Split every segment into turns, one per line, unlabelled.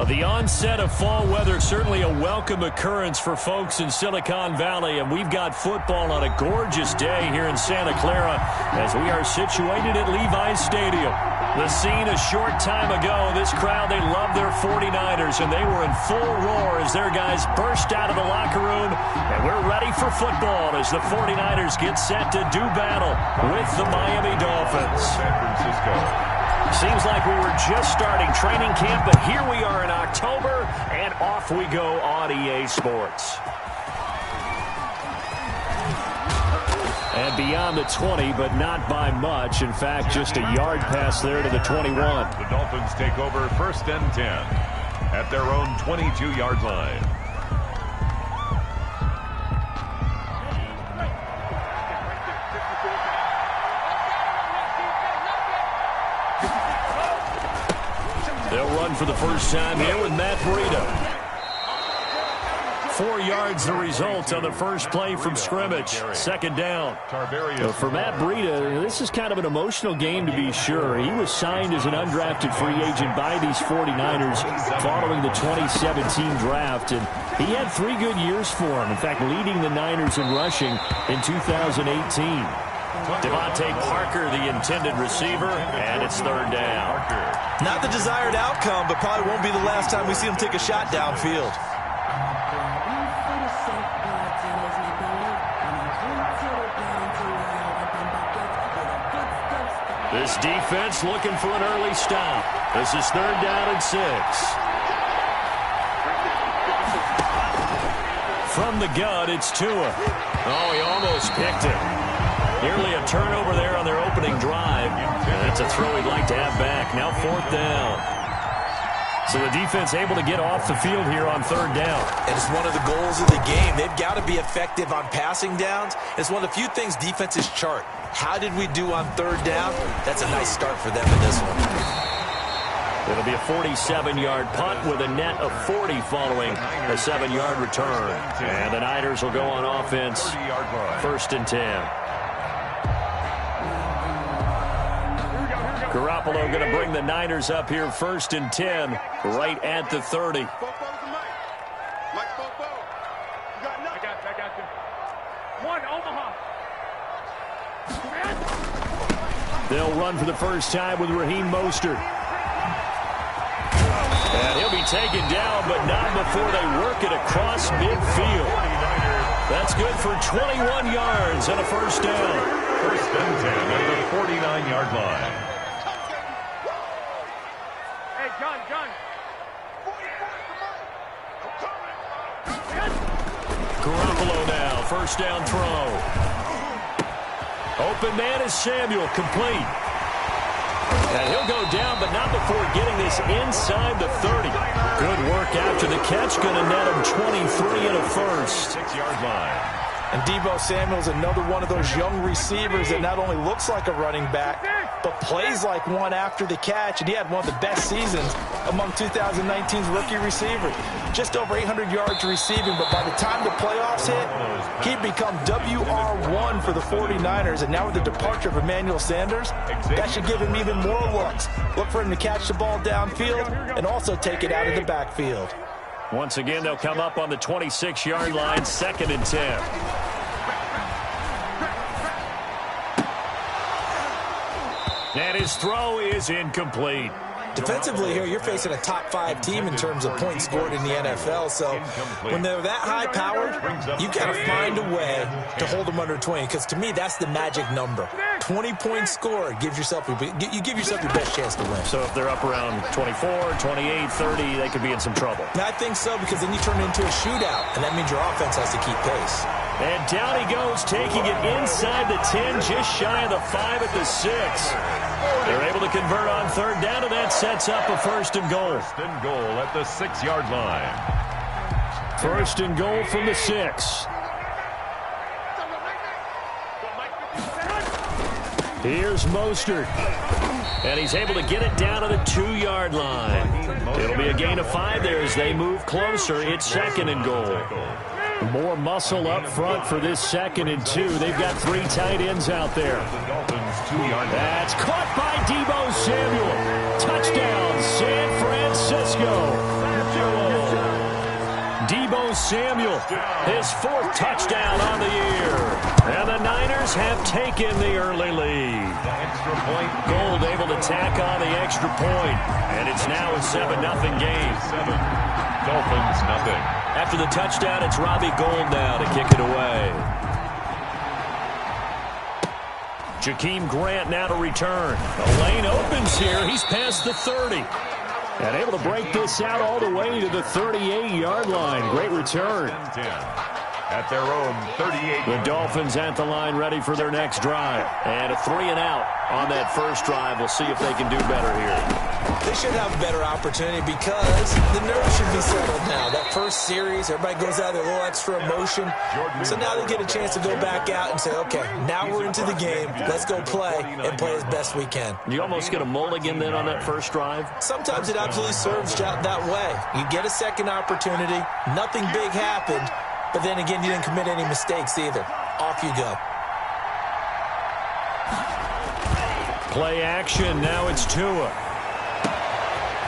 The onset of fall weather, certainly a welcome occurrence for folks in Silicon Valley, and we've got football on a gorgeous day here in Santa Clara as we are situated at Levi's Stadium. The scene a short time ago, this crowd, they love their 49ers, and they were in full roar as their guys burst out of the locker room, and we're ready for football as the 49ers get set to do battle with the Miami Dolphins.
San Francisco.
Seems like we were just starting training camp, but here we are in October, and off we go on EA Sports. And beyond the 20, but not by much. In fact, just a yard pass there to the 21.
The Dolphins take over 1st and 10 at their own 22-yard line.
They'll run for the first time here with Matt Breida. 4 yards the result on the first play from scrimmage. 2nd down. For Matt Breida, this is kind of an emotional game to be sure. He was signed as an undrafted free agent by these 49ers following the 2017 draft, and he had 3 good years for him. In fact, leading the Niners in rushing in 2018. Devontae Parker, the intended receiver, and it's 3rd down.
Not the desired outcome, but probably won't be the last time we see him take a shot downfield.
This defense looking for an early stop. This is 3rd down and 6. From the gun, it's Tua. Oh, he almost picked it. Nearly a turnover there on their opening drive. And that's a throw he'd like to have back. Now 4th down. So the defense able to get off the field here on 3rd down.
And it's one of the goals of the game. They've got to be effective on passing downs. It's one of the few things defenses chart. How did we do on 3rd down? That's a nice start for them in this one.
It'll be a 47-yard punt with a net of 40 following a 7-yard return. And the Niners will go on offense 1st and 10. Garoppolo going to bring the Niners up here 1st and 10 right at the 30. They'll run for the first time with Raheem Mostert. And he'll be taken down, but not before they work it across midfield. That's good for 21 yards and a 1st down.
1st and 10 at the 49-yard line.
Garoppolo now, 1st down throw. Open man is Samuel, complete. And he'll go down, but not before getting this inside the 30. Good work after the catch, going to net him 23 and a 1st.
6-yard line.
And Deebo Samuel's another one of those young receivers that not only looks like a running back, but plays like one after the catch. And he had one of the best seasons among 2019's rookie receivers. Just over 800 yards receiving, but by the time the playoffs hit, he'd become WR1 for the 49ers. And now with the departure of Emmanuel Sanders, that should give him even more looks. Look for him to catch the ball downfield and also take it out of the backfield.
Once again, they'll come up on the 26-yard line, 2nd and 10. And his throw is incomplete.
Defensively here, you're facing a top-5 team in terms of points scored in the NFL. So when they're that high-powered, you've got to find a way to hold them under 20. Because to me, that's the magic number. 20 points scored gives yourself your best chance to win.
So if they're up around 24, 28, 30, they could be in some trouble.
I think so, because then you turn it into a shootout, and that means your offense has to keep pace.
And down he goes, taking it inside the 10, just shy of the 5 at the 6. They're able to convert on 3rd down, and that sets up a 1st and goal.
1st and goal at the 6-yard line.
1st and goal from the 6. Here's Mostert. And he's able to get it down to the 2-yard line. It'll be a gain of 5 there as they move closer. It's 2nd and goal. More muscle up front for this 2nd and 2. They've got 3 tight ends out there. That's caught by Deebo Samuel. Touchdown, San Francisco. Samuel, his 4th touchdown on the year. And the Niners have taken the early lead.
Extra point.
Gold able to tack on the extra point. And it's now a 7-0 game.
7. Dolphins, nothing.
After the touchdown, it's Robbie Gould now to kick it away. Jakeem Grant now to return. The lane opens here. He's past the 30. And able to break this out all the way to the 38-yard line. Great return.
10. At their own 38.
The Dolphins at the line ready for their next drive. And a 3-and-out on that first drive. We'll see if they can do better here.
They should have a better opportunity because the nerves should be settled now. That first series, everybody goes out with a little extra emotion. So now they get a chance to go back out and say, okay, now we're into the game. Let's go play and play as best we can.
You almost get a mulligan then on that first drive?
Sometimes it absolutely serves that way. You get a second opportunity. Nothing big happened. But then again, you didn't commit any mistakes either. Off you go.
Play action. Now it's Tua.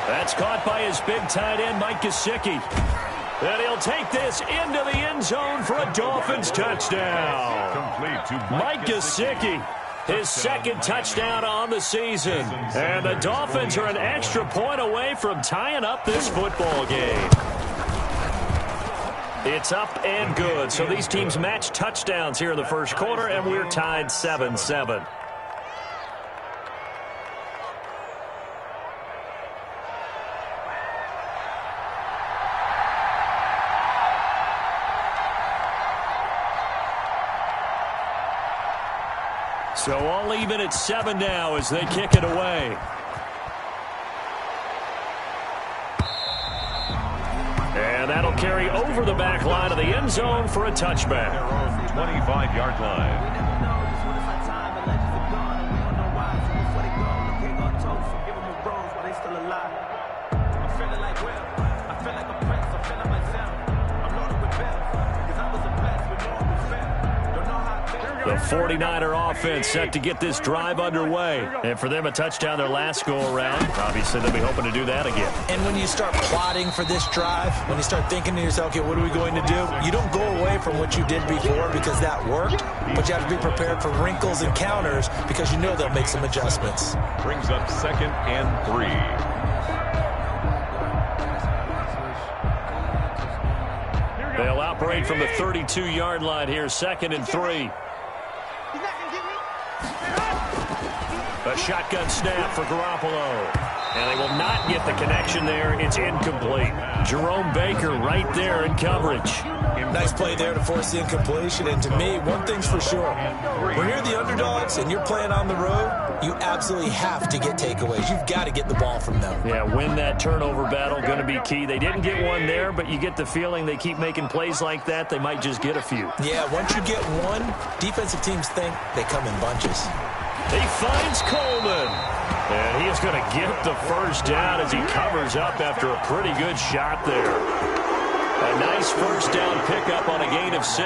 That's caught by his big tight end, Mike Gesicki. And he'll take this into the end zone for a Dolphins touchdown.
Complete to
Mike Gesicki, his 2nd touchdown on the season. And the Dolphins are an extra point away from tying up this football game. It's up and good. So these teams match touchdowns here in the first quarter, and we're tied 7-7. So all even at 7 now as they kick it away. And that'll carry over the back line of the end zone for a touchback.
Their own 25-yard line.
The 49er offense set to get this drive underway. And for them, a touchdown their last go-around. Obviously, they'll be hoping to do that again.
And when you start plotting for this drive, when you start thinking to yourself, okay, what are we going to do? You don't go away from what you did before because that worked, but you have to be prepared for wrinkles and counters because you know they'll make some adjustments.
Brings up 2nd and 3.
They'll operate from the 32-yard line here, 2nd and 3. A shotgun snap for Garoppolo. And they will not get the connection there. It's incomplete. Jerome Baker right there in coverage.
Nice play there to force the incompletion. And to me, one thing's for sure. When you're the underdogs and you're playing on the road, you absolutely have to get takeaways. You've got to get the ball from them.
Yeah, win that turnover battle, going to be key. They didn't get one there, but you get the feeling they keep making plays like that, they might just get a few.
Yeah, once you get one, defensive teams think they come in bunches.
He finds Coleman. And he is going to get the first down as he covers up after a pretty good shot there. A nice first down pickup on a gain of 6.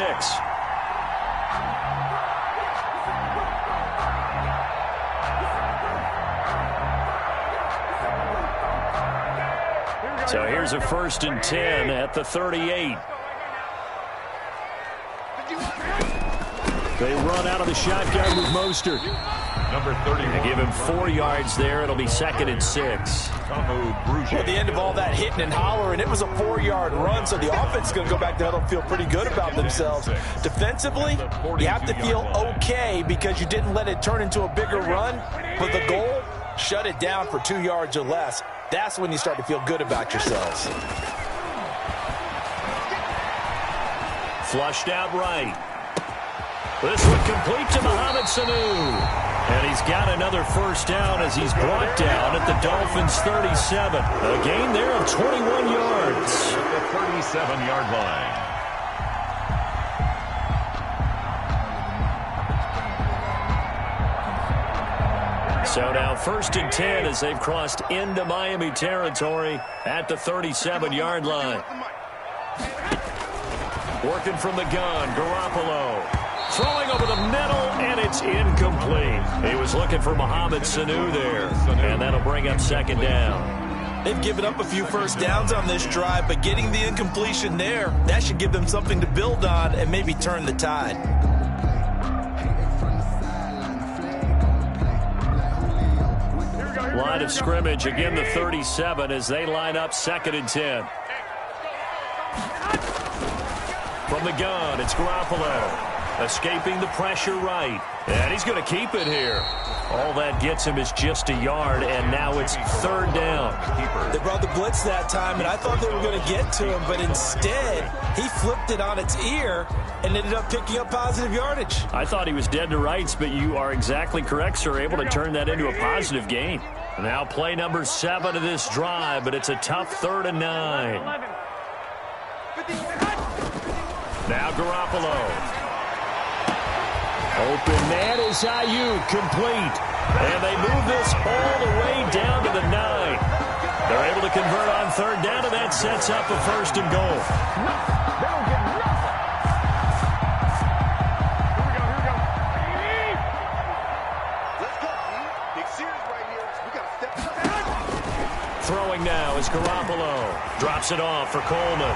So here's a 1st and 10 at the 38. They run out of the shotgun with Mostert.
Number 30.
They give him 4 yards there. It'll be 2nd and 6.
At the end of all that hitting and hollering, it was a 4-yard run, so the offense is going to go back to huddle and feel pretty good about themselves. Defensively, you have to feel okay because you didn't let it turn into a bigger run, but the goal, shut it down for 2 yards or less. That's when you start to feel good about yourselves.
Flushed out right. This one complete to Mohamed Sanu. And he's got another first down as he's brought down at the Dolphins' 37. A gain there of 21 yards.
At the 37-yard line.
So now 1st and 10 as they've crossed into Miami territory at the 37-yard line. Working from the gun, Garoppolo. Throwing over the middle, and it's incomplete. He was looking for Mohamed Sanu there, and that'll bring up 2nd down.
They've given up a few first downs on this drive, but getting the incompletion there, that should give them something to build on and maybe turn the tide.
Line of scrimmage, again the 37 as they line up 2nd and 10. From the gun, it's Garoppolo. Escaping the pressure right. And he's going to keep it here. All that gets him is just a yard, and now it's 3rd down.
They brought the blitz that time, and I thought they were going to get to him, but instead, he flipped it on its ear and ended up picking up positive yardage.
I thought he was dead to rights, but you are exactly correct, sir. Able to turn that into a positive gain. Now play number 7 of this drive, but it's a tough 3rd and 9. Now Garoppolo. Open man is Ayuk, complete. And they move this all the way down to the 9. They're able to convert on 3rd down, and that sets up a 1st and goal. Throwing now is Garoppolo. Drops it off for Coleman.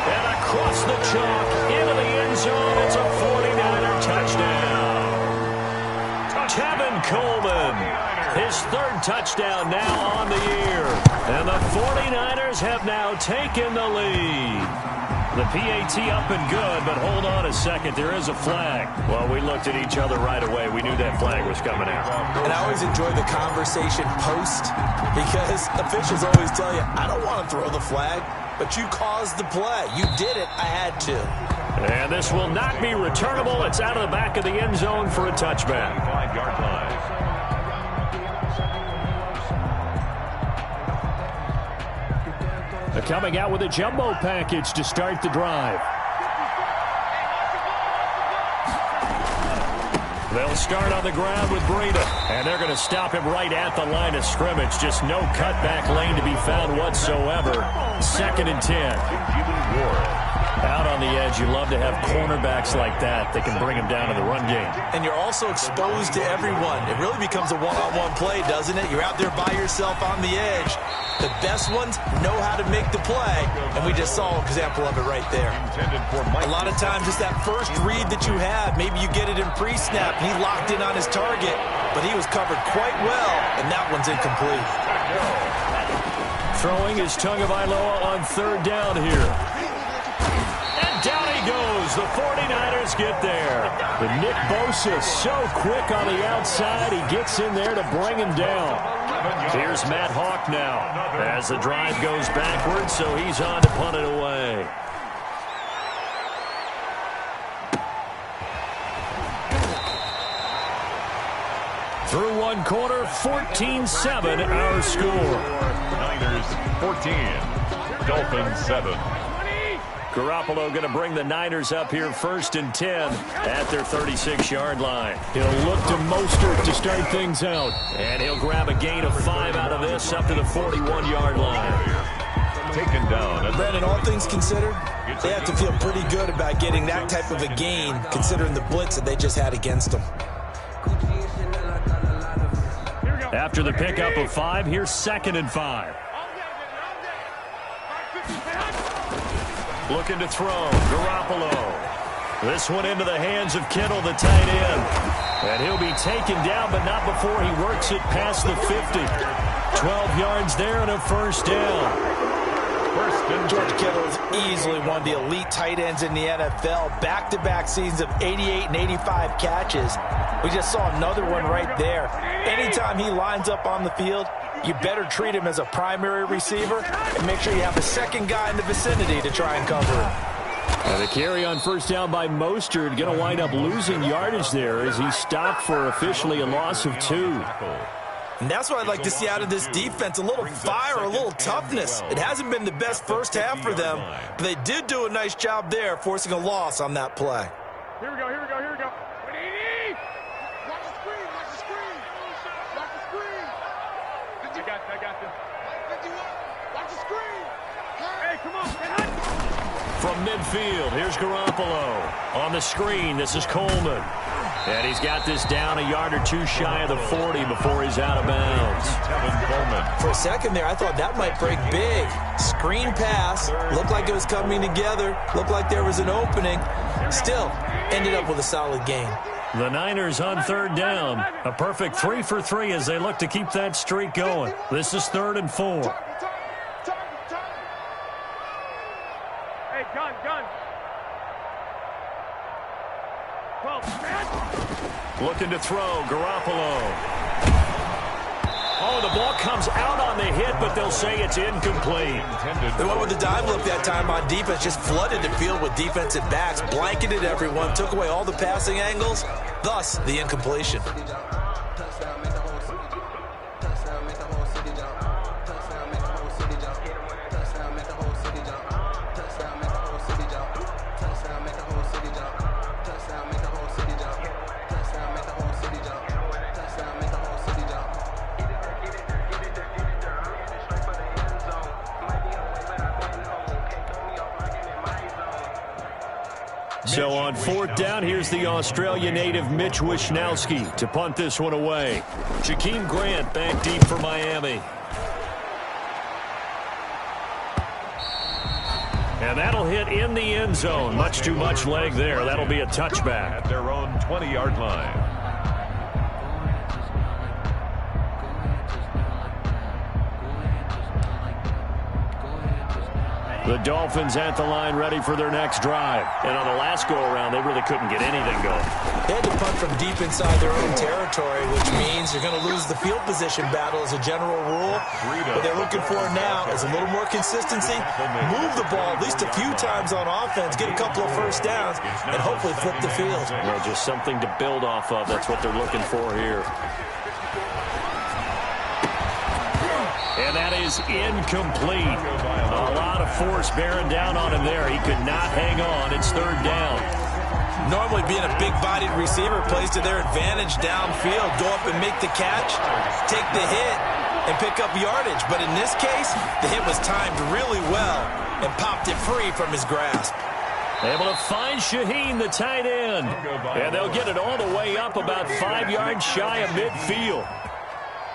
And across the chalk, into the end zone, it's a 49er touchdown. Tevin Coleman, his 3rd touchdown now on the year. And the 49ers have now taken the lead. The PAT up and good, but hold on a second. There is a flag. Well, we looked at each other right away. We knew that flag was coming out.
And I always enjoy the conversation post because officials always tell you, I don't want to throw the flag, but you caused the play. You did it. I had to.
And this will not be returnable. It's out of the back of the end zone for a touchback.
5-yard line.
They're coming out with a jumbo package to start the drive. They'll start on the ground with Breida, and they're going to stop him right at the line of scrimmage. Just no cutback lane to be found whatsoever. 2nd and 10. Out on the edge, you love to have cornerbacks like that that can bring him down in the run game.
And you're also exposed to everyone. It really becomes a one-on-one play, doesn't it? You're out there by yourself on the edge. The best ones know how to make the play, and we just saw an example of it right there. A lot of times, just that first read that you have, maybe you get it in pre-snap, and he locked in on his target, but he was covered quite well, and that one's incomplete.
Throwing is Tagovailoa on 3rd down here. Down he goes. The 49ers get there. But Nick Bosa so quick on the outside. He gets in there to bring him down. Here's Matt Hawk now as the drive goes backwards, so he's on to punt it away. Through one quarter, 14-7 our score.
Niners 14, Dolphins 7.
Garoppolo going to bring the Niners up here 1st and 10 at their 36-yard line. He'll look to Mostert to start things out. And he'll grab a gain of 5 out of this up to the 41-yard line.
Taken down.
Brandon, all things considered, they have to feel pretty good about getting that type of a gain considering the blitz that they just had against them.
After the pickup of 5, here's 2nd and 5. Looking to throw. Garoppolo. This one into the hands of Kittle, the tight end. And he'll be taken down, but not before he works it past the 50. 12 yards there and a 1st down.
George Kittle is easily one of the elite tight ends in the NFL. Back-to-back seasons of 88 and 85 catches. We just saw another one right there. Anytime he lines up on the field, you better treat him as a primary receiver and make sure you have a second guy in the vicinity to try and cover him.
And the carry on 1st down by Mostert, going to wind up losing yardage there as he stopped for officially a loss of 2.
And that's what I'd like to see out of this defense, a little fire, a little toughness. It hasn't been the best first half for them, but they did do a nice job there, forcing a loss on that play.
Here we go. Watch the screen. Watch the screen. I got this. Watch the screen. Hey, come on.
From midfield, here's Garoppolo. On the screen, this is Coleman. And he's got this down a yard or two shy of the 40 before he's out of bounds.
For a second there, I thought that might break big. Screen pass. Looked like it was coming together. Looked like there was an opening. Still, ended up with a solid gain.
The Niners on third down. A perfect 3 for 3 as they look to keep that streak going. This is 3rd and 4.
Hey, gun.
Looking to throw, Garoppolo. Oh, the ball comes out on the hit, but they'll say it's incomplete.
They went with the dime look that time on defense, just flooded the field with defensive backs, blanketed everyone, took away all the passing angles, thus the incompletion.
So on 4th down, here's the Australia native Mitch Wishnowsky to punt this one away. Jakeem Grant back deep for Miami. And that'll hit in the end zone. Much too much leg there. That'll be a touchback.
At their own 20-yard line.
The Dolphins at the line ready for their next drive. And on the last go-around, they really couldn't get anything going.
They had to punt from deep inside their own territory, which means you're going to lose the field position battle as a general rule. What they're looking for now is a little more consistency, move the ball at least a few times on offense, get a couple of first downs, and hopefully flip the field.
Well, just something to build off of. That's what they're looking for here. And that is incomplete. A lot of force bearing down on him there. He could not hang on. It's 3rd down.
Normally being a big-bodied receiver plays to their advantage downfield. Go up and make the catch, take the hit, and pick up yardage. But in this case, the hit was timed really well and popped it free from his grasp.
Able to find Shaheen, the tight end. And they'll get it all the way up about 5 yards shy of midfield.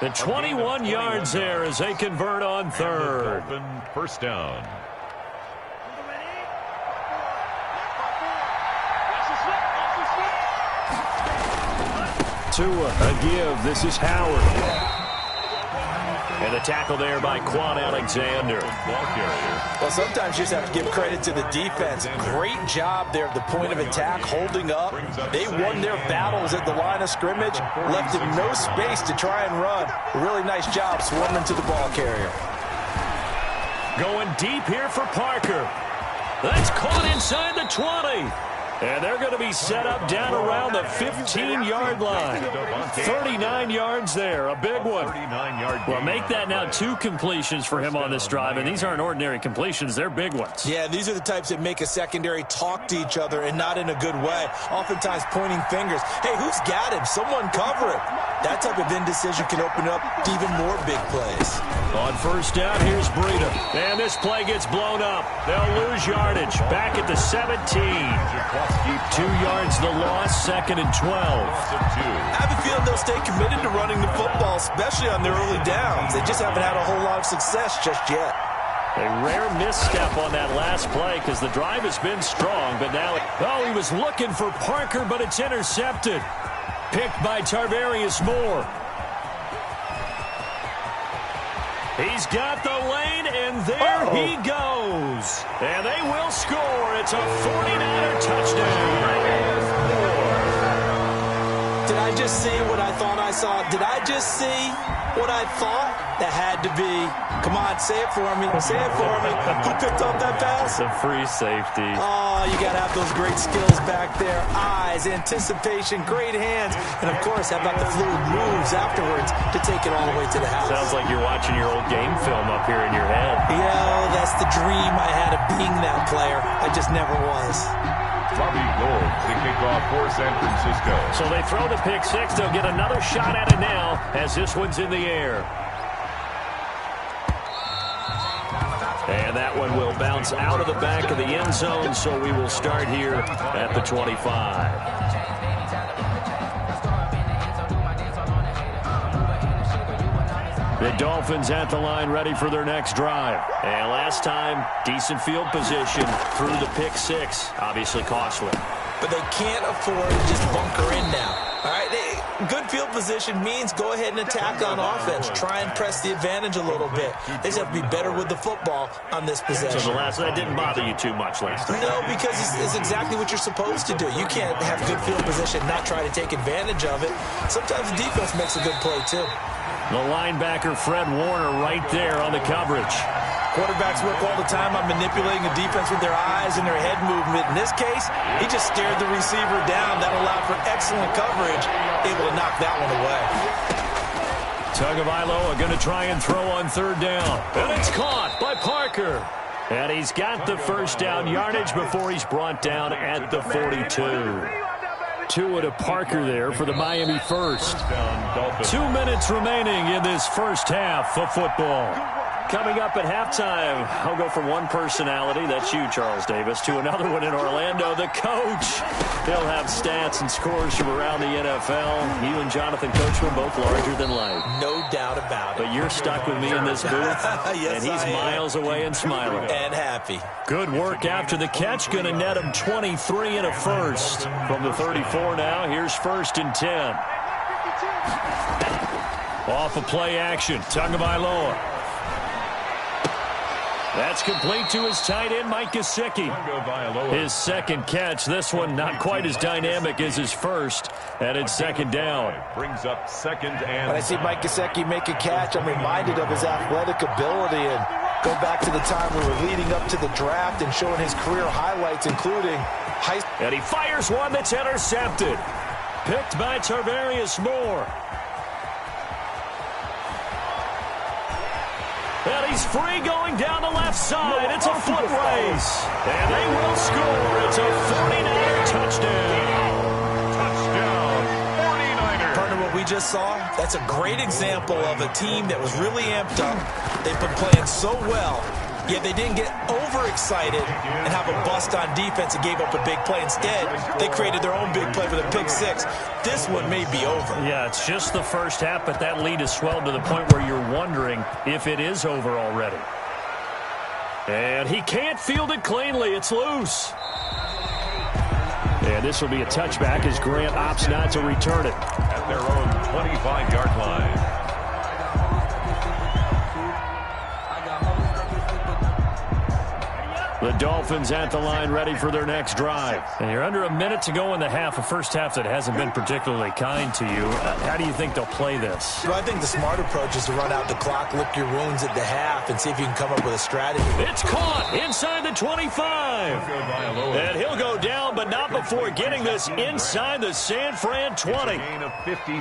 The 21 yards there as they convert on 3rd.
First down.
Tua, a give. This is Howard. And the tackle there by Quan Alexander.
Well, sometimes you just have to give credit to the defense. Great job there at the point of attack, holding up. They won their battles at the line of scrimmage, left them no space to try and run. A really nice job swarming to the ball carrier.
Going deep here for Parker. That's caught inside the 20. And they're going to be set up down around the 15-yard line. 39 yards there, a big one. Well, make that now 2 completions for him on this drive, and these aren't ordinary completions. They're big ones.
Yeah, these are the types that make a secondary talk to each other and not in a good way. Oftentimes pointing fingers. Hey, who's got him? Someone cover him. That type of indecision can open up to even more big plays.
On 1st down, here's Breida. And this play gets blown up. They'll lose yardage. Back at the 17. 2 yards the loss, 2nd and 12.
I have a feeling they'll stay committed to running the football, especially on their early downs. They just haven't had a whole lot of success just yet.
A rare misstep on that last play because the drive has been strong, but now, he was looking for Parker, but it's intercepted. Picked by Tarvarius Moore. He's got the lane, and there he goes. And they will score. It's a 49er touchdown.
Did I just see what I thought I saw? Did I just see what I thought? That had to be. Come on, say it for me. Say it for me. Who picked up that pass?
It's a free safety.
Oh, you got to have those great skills back there. Eyes, anticipation, great hands. And, of course, how about the fluid moves afterwards to take it all the way to the house?
Sounds like you're watching your old game film up here in your head.
Yeah, that's the dream I had of being that player. I just never was.
Bobby Gold to kick off for San Francisco.
So they throw the pick six. They'll get another shot at it now as this one's in the air. And that one will bounce out of the back of the end zone, so we will start here at the 25. The Dolphins at the line ready for their next drive. And last time, decent field position through the pick six. Obviously costly.
But they can't afford to just bunker in now. All right, good field position means go ahead and attack on offense. Try and press the advantage a little bit. They just have to be better with the football on this possession.
So that didn't bother you too much last time?
No, because it's exactly what you're supposed to do. You can't have good field position and not try to take advantage of it. Sometimes the defense makes a good play, too.
The linebacker, Fred Warner, right there on the coverage.
Quarterbacks work all the time on manipulating the defense with their eyes and their head movement. In this case, he just stared the receiver down. That allowed for excellent coverage, able to knock that one away.
Tagovailoa going to try and throw on third down. And it's caught by Parker. And he's got the first down yardage before he's brought down at the 42. Tua to Parker there for the Miami first. 2 minutes remaining in this first half of football. Coming up at halftime, I'll go from one personality, that's you, Charles Davis, to another one in Orlando, the coach. He'll have stats and scores from around the NFL. You and Jonathan Coachman both larger than life.
No doubt about it.
But you're stuck with me in this booth,
yes,
and he's miles away and smiling.
And happy.
Good work after the catch, going to net him 23 and a first. From the 34 now, here's 1st and 10. Off of play action, Tagovailoa. That's complete to his tight end, Mike Gesicki. His second catch. This one not quite as dynamic as his first. And it's second down.
Brings up second and...
When I see Mike Gesicki make a catch, I'm reminded of his athletic ability. And go back to the time we were leading up to the draft and showing his career highlights, including high...
And he fires one that's intercepted. Picked by Tarvarius Moore. And he's free going down the left side. It's a foot race. And they will score. It's a 49er touchdown.
Touchdown, 49ers.
Partner, what we just saw, that's a great example of a team that was really amped up. They've been playing so well, yet they didn't get overexcited and have a bust on defense and gave up a big play. Instead, they created their own big play with a pick six. This one may be over.
Yeah, it's just the first half, but that lead has swelled to the point where you're wondering if it is over already. And he can't field it cleanly. It's loose. And this will be a touchback as Grant opts not to return it.
At their own 25-yard line.
The Dolphins at the line ready for their next drive. And you're under a minute to go in the half, a first half that hasn't been particularly kind to you. How do you think they'll play this?
Well, I think the smart approach is to run out the clock, lick your wounds at the half, and see if you can come up with a strategy.
It's caught inside the 25. And he'll go down, but not before getting this inside the San Fran 20.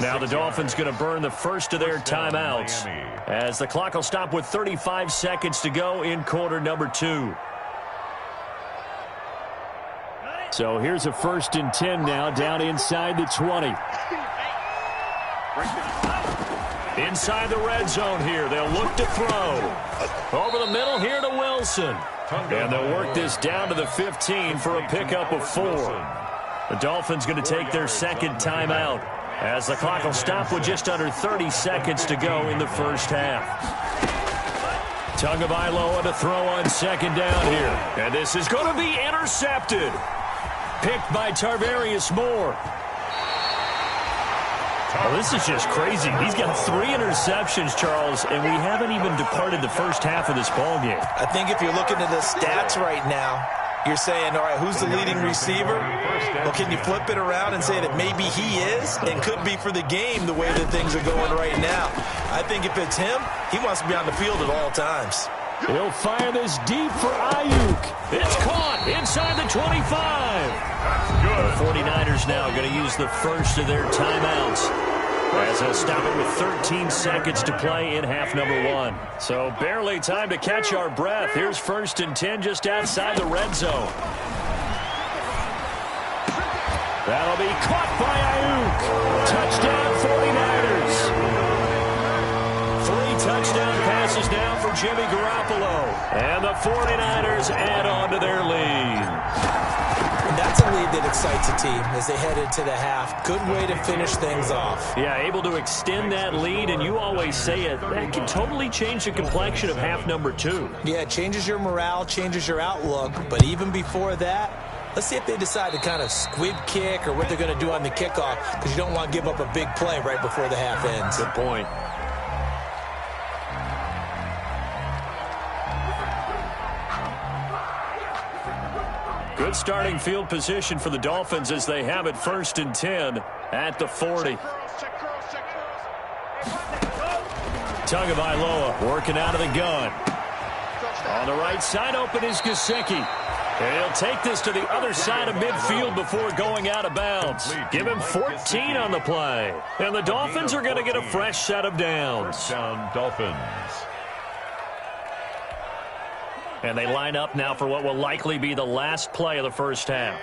Now the Dolphins going to burn the first of their timeouts as the clock will stop with 35 seconds to go in quarter number 2. So here's a 1st and 10 now, down inside the 20. Inside the red zone here. They'll look to throw. Over the middle here to Wilson. And they'll work this down to the 15 for a pickup of 4. The Dolphins going to take their second timeout as the clock will stop with just under 30 seconds to go in the first half. Tagovailoa to throw on second down here. And this is going to be intercepted. Picked by Tarvarius Moore. Oh, this is just crazy. He's got 3 interceptions, Charles, and we haven't even departed the first half of this ballgame.
I think if you're looking at the stats right now, you're saying, all right, who's the leading receiver? Well, can you flip it around and say that maybe he is and could be for the game the way that things are going right now? I think if it's him, he wants to be on the field at all times.
He'll fire this deep for Ayuk. It's caught inside the 25. The 49ers now going to use the first of their timeouts as they'll stop it with 13 seconds to play in half number 1. So barely time to catch our breath. Here's 1st and 10 just outside the red zone. That'll be caught by Ayuk. Touchdown 49ers. 3 touchdown passes now for Jimmy Garoppolo. And the 49ers add on to their lead.
And that's a lead that excites a team as they head into the half. Good way to finish things off.
Yeah, able to extend that lead, and you always say it, that can totally change the complexion of half number 2.
Yeah, it changes your morale, changes your outlook, but even before that, let's see if they decide to kind of squib kick or what they're going to do on the kickoff, because you don't want to give up a big play right before the half ends.
Good point. Good starting field position for the Dolphins as they have it 1st and 10 at the 40. Tagovailoa working out of the gun. On the right side, open is Gesicki. And he'll take this to the other side of midfield before going out of bounds. Give him 14 on the play. And the Dolphins are going to get a fresh set of downs.
First down, Dolphins.
And they line up now for what will likely be the last play of the first half.